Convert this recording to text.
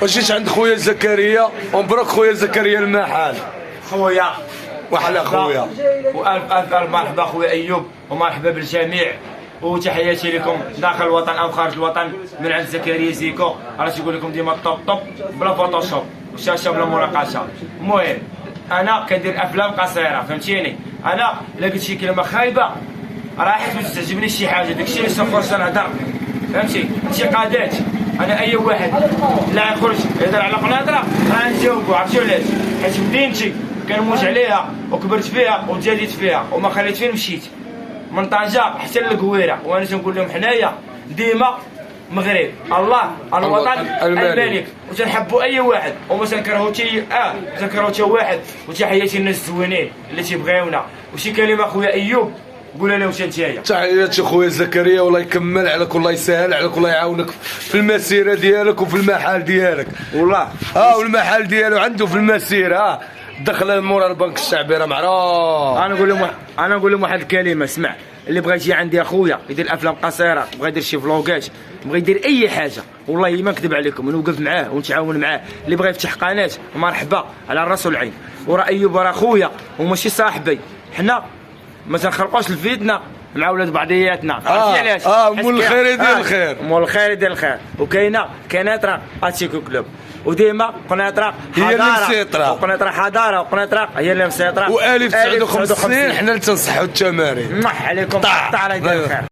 جيت عند خويا زكريا ومبروك خويا زكريا المحل. خويا وحلا خويا والف الف الف مرحبا خويا ايوب، ومرحبا بالجميع، وتحياتي لكم داخل الوطن او خارج الوطن من عند زكريا زيكو. راه تيقول لكم ديما الطوب بلا فوتوشوب وشاشه بلا مناقشه. المهم انا كندير افلام قصيره، فهمتيني؟ انا الا قلت شي كلمه خايبه راه حيت ما تعجبنيش شي حاجه، داكشي اللي خرج نهضر، فهمتي؟ انتقادات انا اي واحد لا يخرج يهضر على قناطره راه نجاوبو. عرفتي علاش؟ حيت مدينتي كنموت عليها وكبرت فيها وتجازيت فيها وما خليت فين مشيت، من طنجه حتى للقويره. وانا تنقول لهم حنايا ديما مغرب، الله الوطن الملك، وتنحبوا اي واحد وما تنكرهوا حتى واحد. وتحياتي الناس الزوينين اللي تيبغيونا. وشي كلمه خويا ايوب قولها لهم نتايا. تحياتي خويا زكريا، والله يكمل عليك والله يسهل عليك والله يعاونك في المسيره ديالك وفي المحل ديالك. والله والمحل ديالو عنده في المسيره دخل مورا البنك الشعبي راه معروف. انا نقول لهم واحد الكلمه، اسمع، اللي بغى يجي عندي اخويا يدير افلام قصيره، بغى يدير شي فلوغات، بغى يدير اي حاجه، والله ما نكذب عليكم نوقف معاه ونتعاون معاه. اللي بغى يفتح قناه مرحبا على الراس والعين. وراه ايوب راه خويا وماشي صاحبي، حنا ما تنخلقوش الفتنه مع ولاد بعضياتنا. عرفتي علاش؟ مول الخير يدير الخير، مول الخير يدير الخير. وكاينه قناطره اتيكو كلوب، وديما قناطره هي اللي مسيطره، وقناطره حضاره، وقناطره هي اللي مسيطره. و1059 حنا اللي تنصحوا التمارين. عليكم طال يدير الخير.